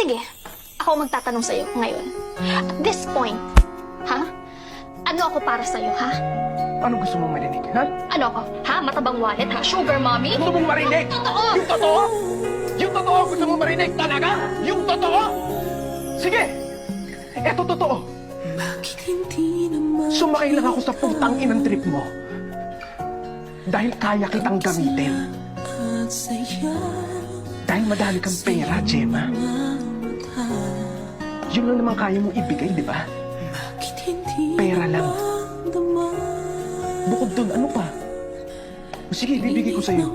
sige, ako magtatanong sa'yo ngayon. At this point, ha? Ano ako para sa'yo, ha? Ano gusto mong marinig, ha? Ano ako? Ha? Matabang wallet, ha? Sugar mommy? Gusto mong marinig? Totoo! Yung totoo? Yung totoo gusto mong marinig talaga? Yung totoo? Sige! Eto totoo. Sumakay lang ako sa putang inang trip mo. Dahil kaya kitang gamitin. Dahil madami kang pera, Gemma. Yun lang naman kaya mong ibigay, di ba? Pera lang. Bukod dun, ano pa? O sige, bibigay ko sa'yo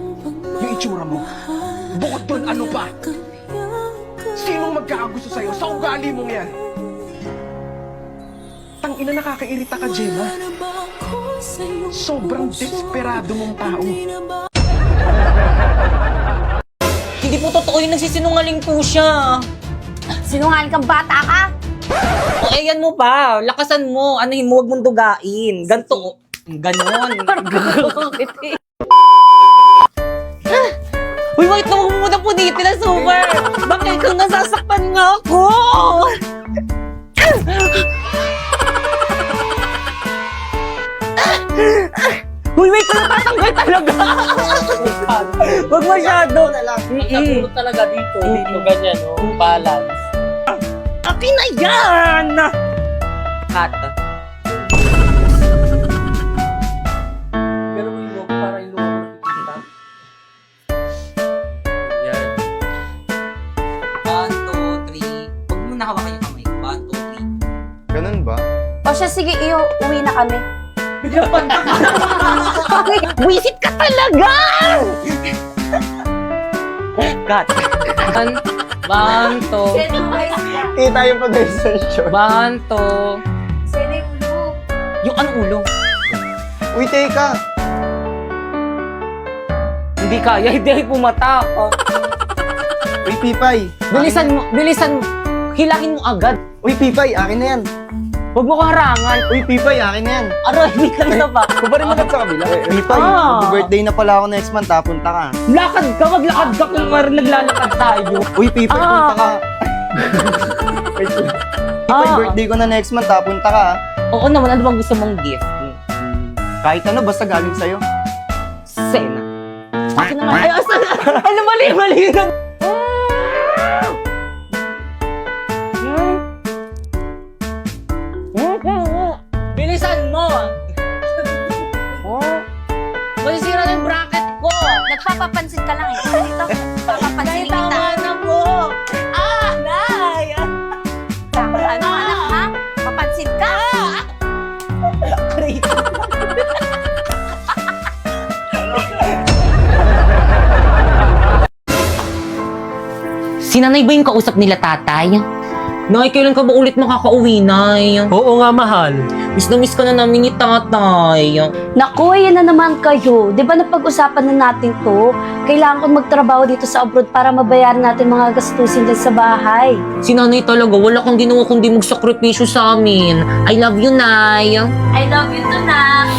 yung itsura mo. Bukod dun, ano pa? Sinong magkakagusto sa'yo sa ugali mong yan? Tangina, nakakairita ka, Gemma. Sobrang desperado mong tao. Hindi po totoo yung nagsisinungaling po siya. Sinungaling kang bata ka? O, ayan mo pa. Lakasan mo. Anuhin mo, huwag mong dugain. Ganto. Ganon. Uy, wait na, huwag mo muna punitin na super. Bakit kang nasasaktan nga ako? Uy, wait na, tatanggal talaga. Huwag masyado. Sabulot talaga dito. Dito, ganyan, oh. Balance. Akin na yan! Cut. Pero mo yung logo para yung logo nakikita. Yan. 1, 2, 3. Huwag mo nakawakan yung kamay. 1, 2, 3. Ganun ba? O siya, sige, iyo, uwi na kami. Wisit ka talaga! Cut. 1, 2. Kita yung pag-sensyon. 1, 2. Yung anong ulo? Uy, teka! Hindi kaya, hindi pumata. Uy, Pipay! Bilisan mo, hilangin mo agad. Uy, Pipay, akin na yan! Huwag mo ko harangan. Uy, Pipay, akin na yan! Aray, hindi ka na ba? Kubarin mo na sa kabila. Pipay, mag-birthday na pala ako next month, punta ka. Lakad ka, maglakad ka kung naglalakad tayo. Uy, Pipay, punta ka. Wait lang. Pipay, birthday ko na next month, punta ka. Oo naman, ano bang gusto mong gift? Kahit ano, basta galing sa'yo. Sena. Akin naman. Ay, asan? Ano, mali na. Bilisan mo! Masisira na yung bracket ko! Nagpapapansin ka lang eh. Dito, papapansin kita. Tama na po! Ah! Nay! Ano, anak, ha? Papansin ka? Crazy. Si nanay ba yung kausap nila, tatay? Nay, kailan ka ba ulit makakauwi, Nay? Oo nga, mahal. Miss na miss ka na namin ni tatay. Naku, yan na naman kayo. Di ba napag-usapan na natin to? Kailangan ko magtrabaho dito sa abroad para mabayaran natin mga gastusin dyan sa bahay. Si nanay talaga, wala kang ginawa kundi magsakripisyo sa amin. I love you, Nay. I love you too, Nak.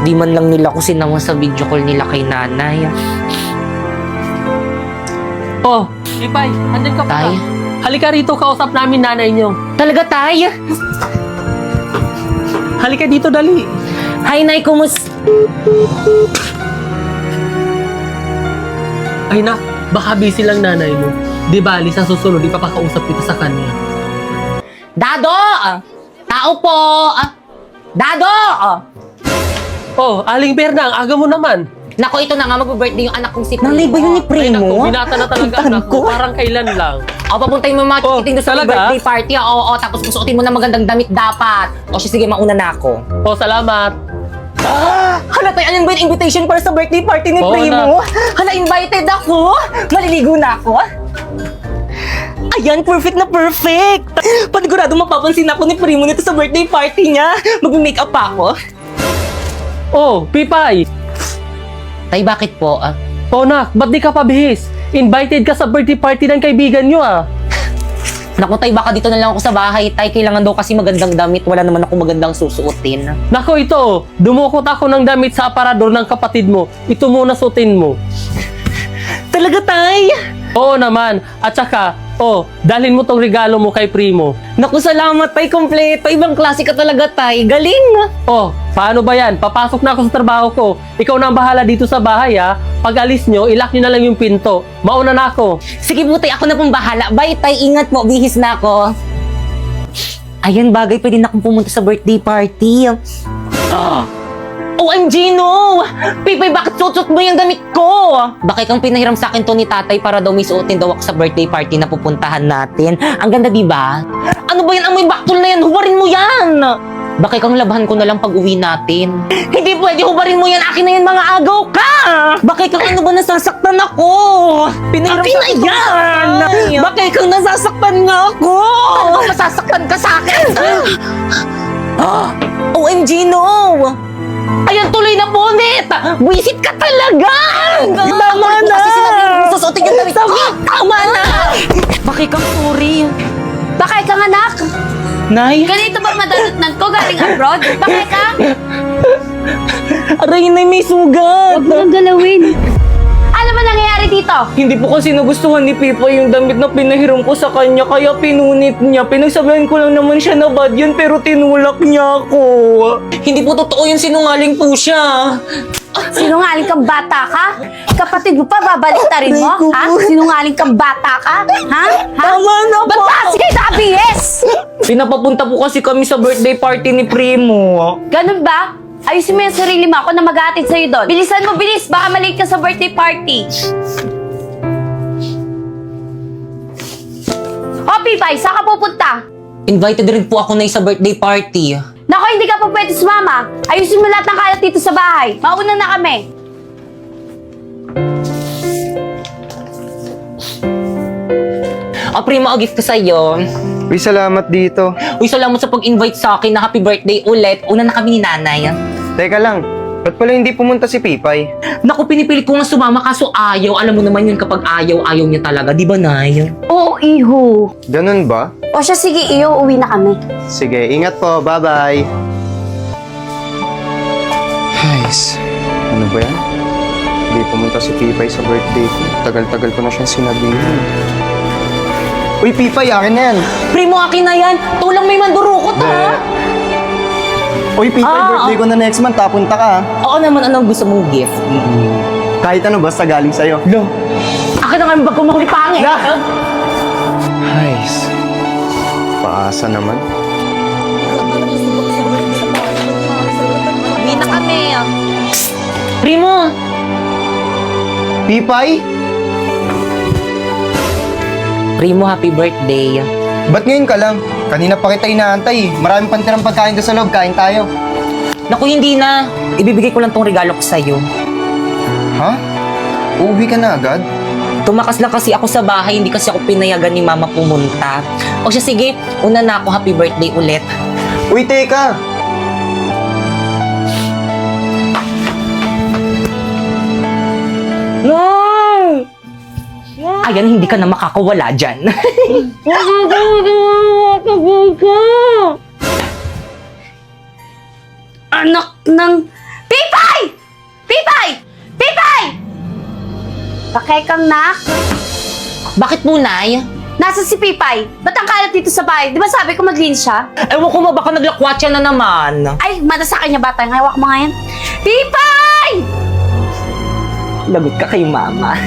Di man lang nila ko sinama sa video call nila kay nanay. Oh, Ipay, andyan ka pa. Tay? Halika rito, kausap namin nanay niyo. Talaga, tay? Halika dito, dali. Hi, Nay, kumusta? Ay na, baka busy lang nanay mo. Di bali, sa susunod, ipapakausap kita sa kanya. Dado! Tao po! Dado! Oh, Aling Berna, ang aga mo naman. Nako, ito na nga, mag-birthday yung anak kong si Primo. Nanay ba yun ni Ay naku, binata na talaga anak mo. Parang kailan lang. O, papuntahin mo mga Oh, chikiting doon sa talaga? birthday party. Oo, tapos susuotin mo na magandang damit dapat. O, sige, mauna na ako. Oh, salamat. Hala, tayo, alin ba yung invitation para sa birthday party ni Oo Primo? Hala, invited ako. Maliligo na ako. Ayan, perfect na perfect. Panigurado mapapansin ako ni Primo nito sa birthday party niya. Mag-makeup pa ako. Oh, Pipay. Tay, bakit po? Oh, nak, ba't di ka pabihis? Invited ka sa birthday party ng kaibigan nyo, ah. Naku, tay, baka dito na lang ako sa bahay. Tay, kailangan daw kasi magandang damit. Wala naman ako magandang susuotin. Nako, ito. Dumukot ako ng damit sa aparador ng kapatid mo. Ito muna suotin mo. Talaga, tay? Oo naman. At saka, Oh, dalhin mo tong regalo mo kay Primo. Naku, salamat, tay. Kompleto. Ibang klase ka talaga, tay. Galing. Oh, paano ba yan? Papasok na ako sa trabaho ko. Ikaw na ang bahala dito sa bahay, ha? Pag alis nyo, ilock nyo na lang yung pinto. Mauna na ako. Sige po, tay. Ako na pong bahala. Bye, tay. Ingat po. Bihis na ako. Ayan, bagay. Pwede na akong pumunta sa birthday party. OMG, no! Pipay, bakit suot mo yung damit ko? Baka kang pinahiram sa akin to ni tatay para daw may suotin daw ako sa birthday party na pupuntahan natin. Ang ganda, di ba? Ano ba yan? Amoy baktol na yan! Hubarin mo yan! Baka kang labahan ko na lang pag uwi natin. Hindi pwede, hubarin mo yan! Akin na yan, mga agaw ka! Baka kang ano ba nasasaktan ako? Pinahiram akin na yan! Baka kang nasasaktan nga ako! Ano masasaktan ka sa akin? OMG, no! Ayan, tuloy na bonnet! Buisit ka talaga! Tama na! Kasi sinabi mo, susuotin yung damit ko! Tama na! Bakit kang sorry? Bakay kang anak? Nay? Ganito ba madalutnan ko galing abroad? Bakay kang? Aray, Nay, may sugat! Huwag mo nang galawin. Ano ba nangyayari dito? Hindi po kasi nagustuhan ni Pipa yung damit na pinahiram ko sa kanya, kaya pinunit niya. Pinagsabihan ko lang naman siya na bad yun, pero tinulak niya ako. Hindi po totoo yun, sinungaling po siya. Sinungaling kang bata ka? Kapatid mo pa, babaliktarin mo? Ha? Sinungaling kang bata ka? Ha? Ha? Tama na po! Ba't ba? Sige, sabi yes! Pinapapunta po kasi kami sa birthday party ni Primo. Ganun ba? Ayusin mo yung sarili mo, ako na mag-aatid sa'yo doon. Bilisan mo, bilis! Baka malate ka sa birthday party. O, Pipay, saan ka pupunta? Invited rin po ako na sa birthday party. Nako, hindi ka pa pwede sumama. Ayusin mo lahat ng kalat dito sa bahay. Mauna na kami. O, Primo, o gift ko sa'yo. Uy, salamat dito. Uy, salamat sa pag-invite sa akin na happy birthday ulit. Una na kami ni nanay. Teka lang, ba't pala hindi pumunta si Pipay? Naku, pinipilit ko nga sumama kaso ayaw. Alam mo naman yun kapag ayaw niya talaga. Di ba, Nay? Oo, iho. Ganun ba? O siya, sige, iyo, uwi na kami. Sige, ingat po. Bye-bye. Guys, ano ba yan? Hindi pumunta si Pipay sa birthday ko. Tagal-tagal ko na siyang sinabihan. Uy, Pipay, akin na yan. Primo, akin na yan. Tulang may mandurukot, ha? Uy, Pipay, birthday ko na next month. Punta ka, ha? Oo naman, anong gusto mong gift? Kahit ano, basta galing sa'yo. Lo, akin na nga yung bag ko makulipangin. Guys, paasa naman. Uwi na kami. Primo! Pipay? Primo, happy birthday. Ba't ngayon ka lang? Kanina pa kita inaantay. Maraming pantirang pagkain doon sa loob. Kain tayo. Naku, hindi na. Ibibigay ko lang tong regalo ko sa'yo. Ha? Uuwi ka na agad? Tumakas lang kasi ako sa bahay, hindi kasi ako pinayagan ni Mama pumunta. O siya, sige, una na ako, happy birthday ulit. Uy, teka! No! Ayan, hindi ka na makakawala dyan. Anak ng... Pipay! Pipay! Pipay! Bakay kang nak? Bakit po, Nay? Nasa si Pipay? Ba't ang kalat dito sa bahay? Di ba sabi ko maglinis siya? Ewan ko ba, baka naglakwatsa na naman. Ay, mata sa kanya bata. Ngawak mo nga yan. Pipay! Lagot ka kay Mama.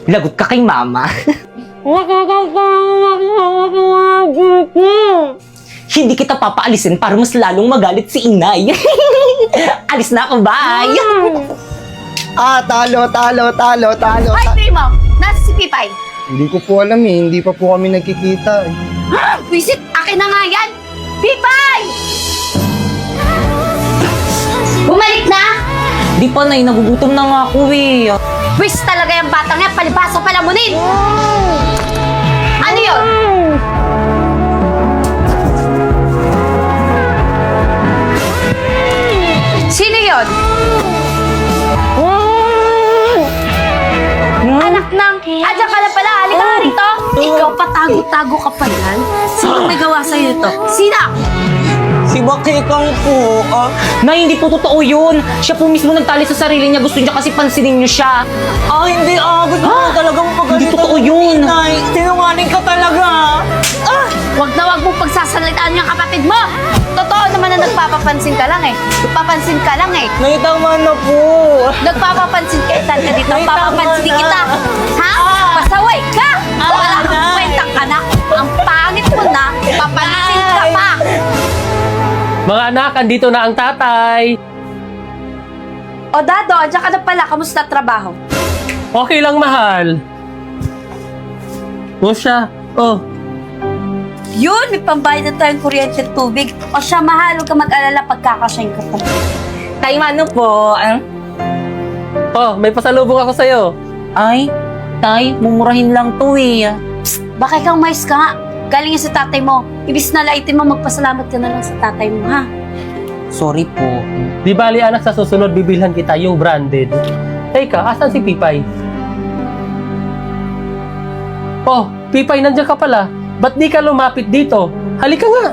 Lagot ka kay Mama. Hindi kita papaalisin para mas lalong magalit si Inay. Alis na ako, bye! Talo. Hoy, Primo! Nasa si Pipay? Hindi ko po alam eh. Hindi pa po kami nagkikita eh. Visit! Akin na nga yan! Pipay! Bumalik na! Di pa, Nay. Nagugutom na nga ako eh. Wish talaga yung batang yan! Palibasa palamunin! Ano yun? Sino yun? Anak ng... Diyan ka na pala! Halika nga rito! Ikaw patago-tago ka pa yan? Sino may gawa sa'yo ito? Sino? Si Bakekang po. Nay, hindi po totoo yun. Siya po mismo nagtali sa sarili niya. Gusto niya kasi pansinin niyo siya. Hindi Gusto mo talagang pagalitan. Hindi totoo yun. Nay, sinungaling ka talaga. Huwag na huwag mong pagsasalitaan yung kapatid mo! Totoo naman na nagpapapansin ka lang eh. Nagpapansin ka lang eh. Nay, tama na po. Nagpapapansin ka ka dito. Ay, Papapansin tama na. kita. Ha? Pasaway ka! Wala kang kwentang anak. Ang pangit mo na. Papansin ka pa. Mga anak, andito na ang tatay. O Dado, andyan ka na pala. Kamusta trabaho? Okay lang, mahal. O siya. Oh, Yun, may pambayad na tayong kuryente at tubig. O siya, mahal. Huwag ka mag-alala pagkakasyahin ko to. Tay, mano po? oh, may pasalubong ako sa'yo. Ay, Tay, mumurahin lang to eh. Bakit kang mais ka nga? Galing yan sa tatay mo. Ibis na laitin mo, magpasalamat ka na lang sa tatay mo, ha? Sorry po. Di bali anak, sa susunod bibilhan kita yung branded. Teka, asan si Pipay? Oh, Pipay, nandiyan ka pala. Ba't di ka lumapit dito? Halika nga.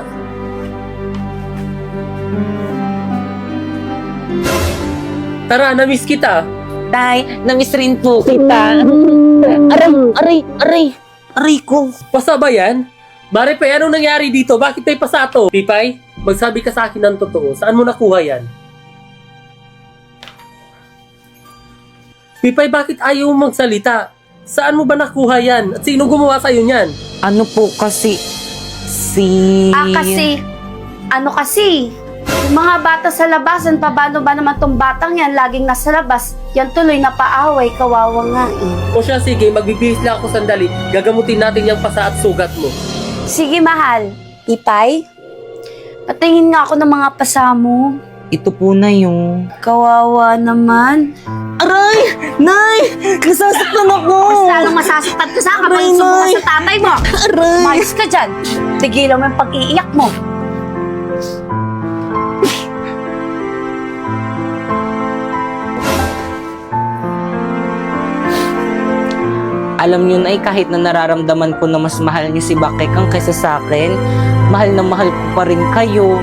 Tara, na-miss kita. Tay, namiss rin po kita. Aray ko. Pasa ba yan? Maripay, anong nangyari dito? Bakit may pasato? Pipay, magsabi ka sa akin ng totoo. Saan mo nakuha yan? Pipay, bakit ayaw mo magsalita? Saan mo ba nakuha yan? At sino gumawa sa'yo niyan? Ano po kasi, Ano kasi? Yung mga bata sa labasan, paano ba naman tong batang yan? Laging nasa labas. Yan tuloy na paaway, kawawa nga eh. O siya, sige, magbibihis lang ako sandali. Gagamutin natin yung pasa at sugat mo. Sige, mahal. Ipay? Patingin nga ako ng mga pasa mo. Ito po na yung... Kawawa naman. Aray! Nay! Nasasaktan ako! Mas lalong masasaktan ka sa kapag Nay, sumuka nay. sa tatay mo. Aray! Mayos ka dyan. Tigilan mo yung pag-iiyak mo. Alam niyo na kahit na nararamdaman ko na mas mahal niyo si Bakekang kaysa sa akin, mahal na mahal ko pa rin kayo.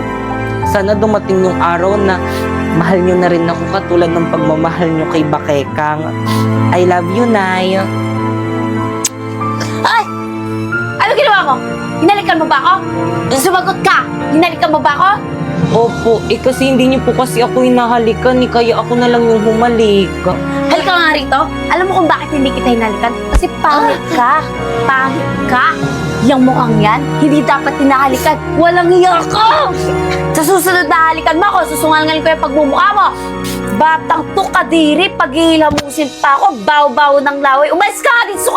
Sana dumating yung araw na mahal niyo na rin ako katulad ng pagmamahal niyo kay Bakekang. I love you, Nay. Ay! Ano ginawa mo? Hinalikan mo ba ako? Sumagot ka! Hinalikan mo ba ako? Opo, kasi hindi niyo po kasi ako hinahalikan, kaya ako na lang yung humalik. Halika nga rito. Alam mo kung bakit hindi kita hinalikan? Kasi pangit ka. Pangit ka. Yang mukhang yan, hindi dapat hinahalikan. Walang hiya ka! Sa susunod na halikan mo ako, susungalingan ko yung pagmumukha mo. Batang to kadiri, paghihilamusin pa ako, baw-baw ng laway. Umalis ka nga dito sa